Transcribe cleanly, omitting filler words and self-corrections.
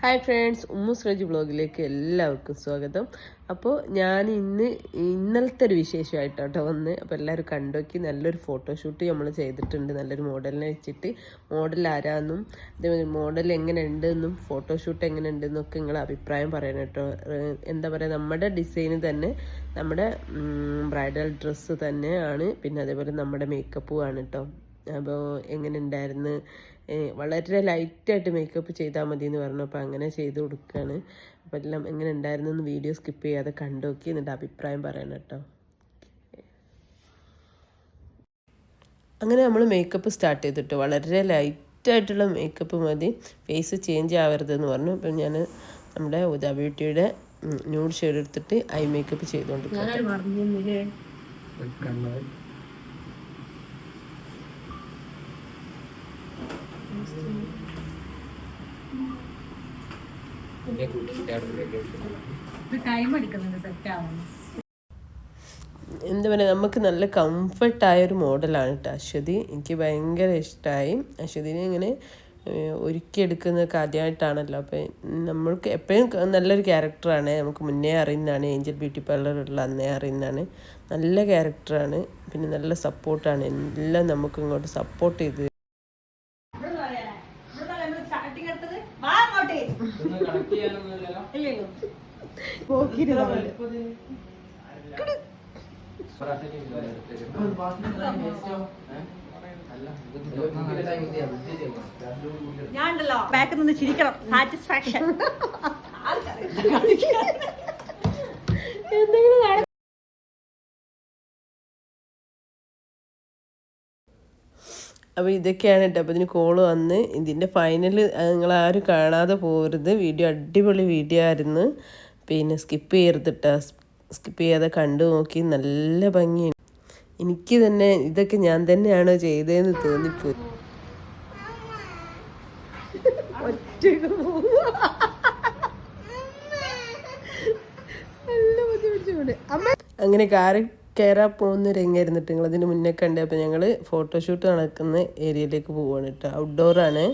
Hi friends, ഉമ്മുസ് Reji വ്ളോഗിലേക്ക് എല്ലാവർക്കും സ്വാഗതം. അപ്പോൾ ഞാൻ ഇന്നലത്തെ ഒരു വിശേഷമായിട്ടോ വന്ന്. അപ്പോൾ എല്ലാവരും കണ്ടുനോക്കി. നല്ലൊരു ഫോട്ടോഷൂട്ട് നമ്മൾ ചെയ്തിട്ടുണ്ട്, നല്ലൊരു മോഡലിനെ വെച്ചിട്ട്. മോഡൽ ആരാന്നും അതേമാതിരി മോഡൽ എങ്ങനെ ഉണ്ടെന്നും ഫോട്ടോഷൂട്ട് എങ്ങനെ ഉണ്ടെന്നൊക്കെ നിങ്ങളെ അഭിപ്രായം പറയണം കേട്ടോ. എന്താ പറയുക, നമ്മുടെ ഡിസൈന് തന്നെ, നമ്മുടെ ബ്രൈഡൽ ഡ്രസ്സ് തന്നെയാണ്, പിന്നെ അതേപോലെ നമ്മുടെ മേക്കപ്പും ആണ് കേട്ടോ. അപ്പോൾ എങ്ങനെ ഉണ്ടായിരുന്നു, വളരെ ലൈറ്റായിട്ട് മേക്കപ്പ് ചെയ്താൽ മതി എന്ന് പറഞ്ഞു. അപ്പോൾ അങ്ങനെ ചെയ്ത് കൊടുക്കുകയാണ്. അപ്പോൾ എല്ലാം എങ്ങനെ ഉണ്ടായിരുന്നു എന്ന് വീഡിയോ സ്കിപ്പ് ചെയ്യാതെ കണ്ടു നോക്കി, എന്നിട്ട് അഭിപ്രായം പറയണം കേട്ടോ. അങ്ങനെ നമ്മൾ മേക്കപ്പ് സ്റ്റാർട്ട് ചെയ്തിട്ട് വളരെ ലൈറ്റായിട്ടുള്ള മേക്കപ്പ് മതി, ഫേസ് ചേഞ്ച് ആവരുതെന്ന് പറഞ്ഞു. അപ്പം ഞാൻ നമ്മുടെ ഉദാ ബ്യൂട്ടിയുടെ ന്യൂഡ് ഷെയ്ഡ് എടുത്തിട്ട് ഐ മേക്കപ്പ് ചെയ്തുകൊണ്ടിരിക്കുകയാണ്. എന്താ പറയുക, നമുക്ക് നല്ല കംഫർട്ടായൊരു മോഡലാണ് കേട്ടോ അശ്വതി. എനിക്ക് ഭയങ്കര ഇഷ്ടമായി. അശ്വതിനെ ഇങ്ങനെ ഒരുക്കിയെടുക്കുന്നതൊക്കെ ആദ്യമായിട്ടാണല്ലോ. അപ്പം നമ്മൾക്ക് എപ്പോഴും നല്ലൊരു ക്യാരക്ടറാണ്, നമുക്ക് മുന്നേ അറിയുന്നതാണ്. ഏഞ്ചൽ ബ്യൂട്ടി പാർലറുള്ള അന്നേ അറിയുന്നതാണ്. നല്ല ക്യാരക്ടറാണ്, പിന്നെ നല്ല സപ്പോർട്ടാണ്. എല്ലാം നമുക്ക് ഇങ്ങോട്ട് സപ്പോർട്ട് ചെയ്ത് ഞാനുണ്ടല്ലോ ബാക്കിൽ നിന്ന് ചിരിക്കണം, സാറ്റിസ്ഫാക്ഷൻ. എന്തെങ്കിലും അപ്പോൾ ഇതൊക്കെയാണ് കേട്ടോ. അപ്പോൾ ഇതിന് കോള് വന്ന് ഇതിൻ്റെ ഫൈനൽ നിങ്ങളാരും കാണാതെ പോകരുത്. വീഡിയോ അടിപൊളി വീഡിയോ ആയിരുന്നു. പിന്നെ സ്കിപ്പ് ചെയ്യരുത് കേട്ടോ. സ്കിപ്പ് ചെയ്യാതെ കണ്ടു നോക്കി. നല്ല ഭംഗിയുണ്ട്. എനിക്ക് തന്നെ ഇതൊക്കെ ഞാൻ തന്നെയാണോ ചെയ്തതെന്ന് തോന്നിപ്പോയി. അങ്ങനെ കാറ് കയറാൻ പോകുന്ന രംഗമായിരുന്നിട്ട് നിങ്ങൾ അതിന് മുന്നേ കണ്ടേ. അപ്പോൾ ഞങ്ങൾ ഫോട്ടോഷൂട്ട് നടക്കുന്ന ഏരിയയിലേക്ക് പോവുകയാണ് കേട്ടോ. ഔട്ട്ഡോറാണ്.